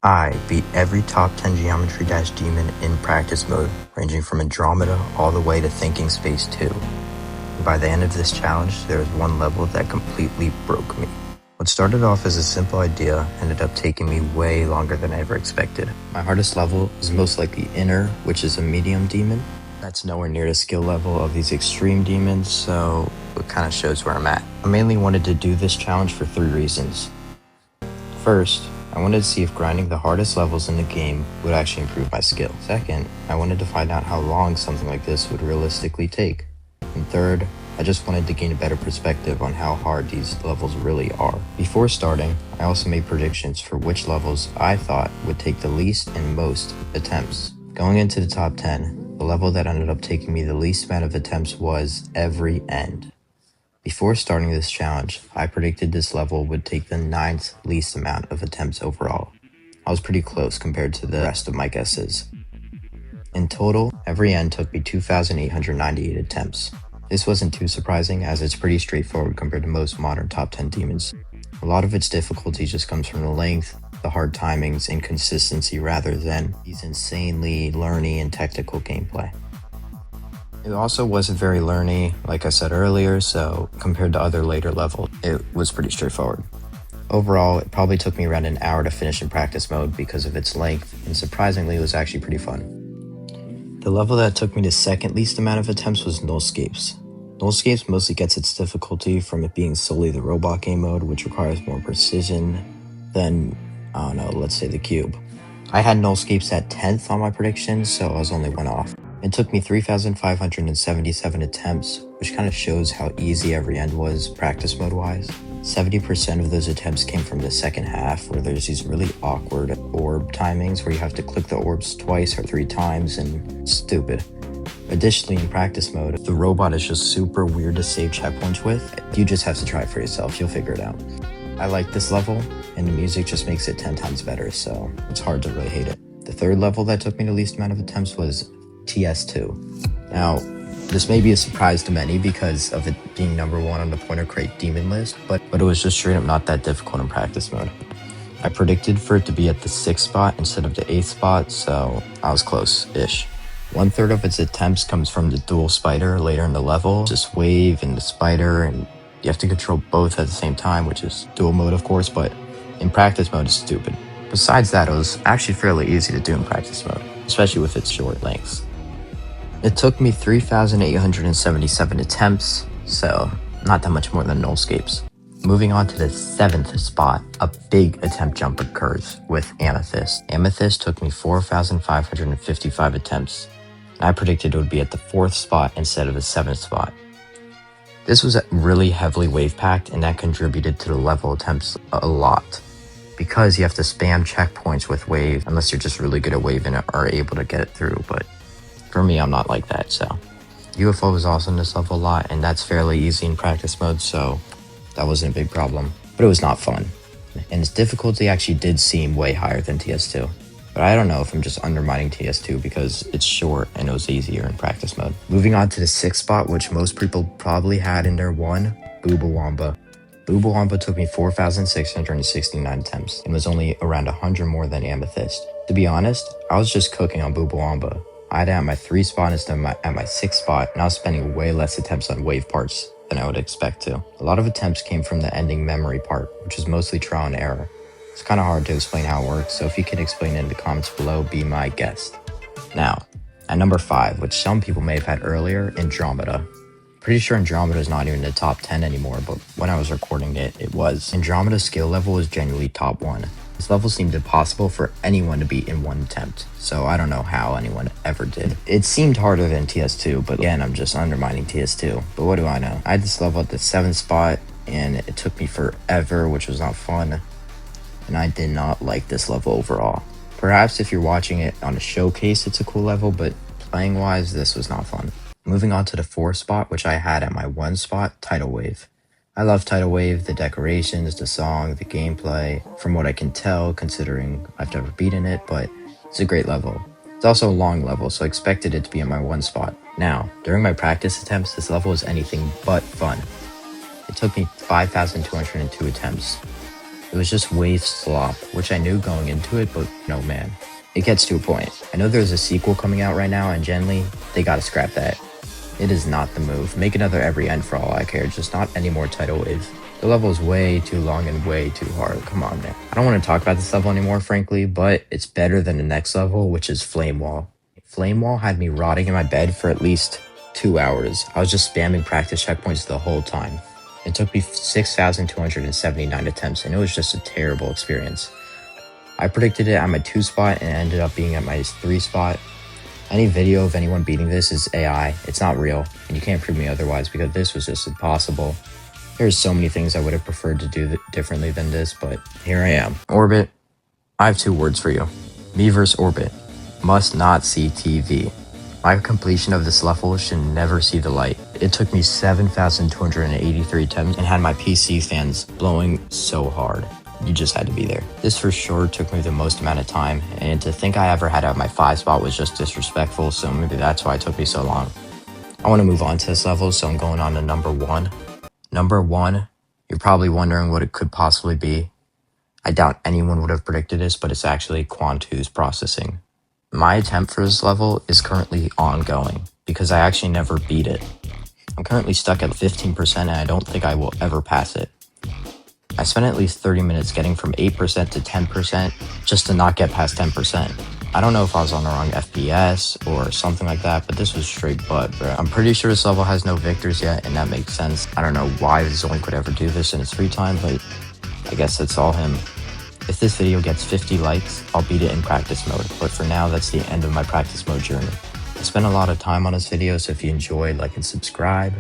I beat every top 10 Geometry Dash demon in practice mode, ranging from Andromeda all the way to Thinking Space 2. And by the end of this challenge, there was one level that completely broke me. What started off as a simple idea ended up taking me way longer than I ever expected. My hardest level is most likely Inner, which is a medium demon. That's nowhere near the skill level of these extreme demons, so it kind of shows where I'm at. I mainly wanted to do this challenge for 3 reasons. First, I wanted to see if grinding the hardest levels in the game would actually improve my skill. Second, I wanted to find out how long something like this would realistically take. And third, I just wanted to gain a better perspective on how hard these levels really are. Before starting, I also made predictions for which levels I thought would take the least and most attempts. Going into the top 10, the level that ended up taking me the least amount of attempts was Every End. Before starting this challenge, I predicted this level would take the 9th least amount of attempts overall. I was pretty close compared to the rest of my guesses. In total, Every End took me 2,898 attempts. This wasn't too surprising as it's pretty straightforward compared to most modern top 10 demons. A lot of its difficulty just comes from the length, the hard timings, and consistency rather than these insanely learny and technical gameplay. It also wasn't very learny, like I said earlier, so compared to other later levels, it was pretty straightforward. Overall, it probably took me around an hour to finish in practice mode because of its length, and surprisingly, it was actually pretty fun. The level that took me the second least amount of attempts was Nullscapes. Nullscapes mostly gets its difficulty from it being solely the robot game mode, which requires more precision than, let's say the cube. I had Nullscapes at 10th on my predictions, so I was only one off. It took me 3,577 attempts, which kind of shows how easy Every End was practice mode wise. 70% of those attempts came from the second half, where there's these really awkward orb timings where you have to click the orbs twice or 3 times, and it's stupid. Additionally, in practice mode, the robot is just super weird to save checkpoints with. You just have to try it for yourself, you'll figure it out. I like this level, and the music just makes it 10 times better, so it's hard to really hate it. The third level that took me the least amount of attempts was TS2. Now, this may be a surprise to many because of it being number 1 on the Pointer Crate demon list, but it was just straight up not that difficult in practice mode. I predicted for it to be at the 6th spot instead of the 8th spot, so I was close-ish. 1/3 of its attempts comes from the dual spider later in the level, just wave and the spider, and you have to control both at the same time, which is dual mode of course, but in practice mode it's stupid. Besides that, it was actually fairly easy to do in practice mode, especially with its short lengths. It took me 3,877 attempts, so not that much more than Nullscapes. Moving on to the 7th spot, a big attempt jump occurs with Amethyst. Amethyst took me 4,555 attempts, and I predicted it would be at the 4th spot instead of the 7th spot. This was really heavily wave packed, and that contributed to the level attempts a lot, because you have to spam checkpoints with wave unless you're just really good at wave and are able to get it through, but for me, I'm not like that, so. UFO was also in this level a lot, and that's fairly easy in practice mode, so that wasn't a big problem, but it was not fun. And its difficulty actually did seem way higher than TS2, but I don't know if I'm just undermining TS2 because it's short and it was easier in practice mode. Moving on to the 6th spot, which most people probably had in their 1, Boobawamba. Boobawamba took me 4,669 attempts and was only around 100 more than Amethyst. To be honest, I was just cooking on Boobawamba. I had it at my 3 spot instead of at my 6 spot, and I was spending way less attempts on wave parts than I would expect to. A lot of attempts came from the ending memory part, which is mostly trial and error. It's kind of hard to explain how it works, so if you can explain it in the comments below, be my guest. Now, at number 5, which some people may have had earlier, Andromeda. Pretty sure Andromeda is not even in the top 10 anymore, but when I was recording it, it was. Andromeda's skill level was genuinely top 1. This level seemed impossible for anyone to beat in 1 attempt, so I don't know how anyone ever did. It seemed harder than TS2, but again, I'm just undermining TS2, but what do I know? I had this level at the 7th spot, and it took me forever, which was not fun, and I did not like this level overall. Perhaps if you're watching it on a showcase, it's a cool level, but playing wise, this was not fun. Moving on to the 4th spot, which I had at my 1 spot, Tidal Wave. I love Tidal Wave, the decorations, the song, the gameplay, from what I can tell, considering I've never beaten it, but it's a great level. It's also a long level, so I expected it to be in my 1 spot. Now, during my practice attempts, this level was anything but fun. It took me 5,202 attempts. It was just wave slop, which I knew going into it, but no man. It gets to a point. I know there's a sequel coming out right now, and generally, they gotta scrap that. It is not the move. Make another every end for all I care, just not any more tidal waves. The level is way too long and way too hard. Come on, man. I don't want to talk about this level anymore, frankly, but it's better than the next level, which is Flame Wall. Flame Wall had me rotting in my bed for at least 2 hours. I was just spamming practice checkpoints the whole time. It took me 6,279 attempts, and it was just a terrible experience. I predicted it at my 2 spot and it ended up being at my 3 spot. Any video of anyone beating this is AI. It's not real, and you can't prove me otherwise because this was just impossible. There's so many things I would have preferred to do differently than this, but here I am. Orbit, I have 2 words for you. Me versus Orbit. Must not see TV. My completion of this level should never see the light. It took me 7,283 attempts and had my PC fans blowing so hard. You just had to be there. This for sure took me the most amount of time, and to think I ever had it at my 5 spot was just disrespectful, so maybe that's why it took me so long. I want to move on to this level, so I'm going on to number 1. Number 1, you're probably wondering what it could possibly be. I doubt anyone would have predicted this, but it's actually Quantu's processing. My attempt for this level is currently ongoing, because I actually never beat it. I'm currently stuck at 15% and I don't think I will ever pass it. I spent at least 30 minutes getting from 8% to 10% just to not get past 10%. I don't know if I was on the wrong FPS or something like that, but this was straight butt, bro. I'm pretty sure this level has no victors yet, and that makes sense. I don't know why Zoink would ever do this in his free time, but I guess it's all him. If this video gets 50 likes, I'll beat it in practice mode, but for now, that's the end of my practice mode journey. I spent a lot of time on this video, so if you enjoyed, like and subscribe.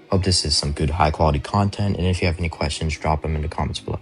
Hope this is some good high quality content, and if you have any questions, drop them in the comments below.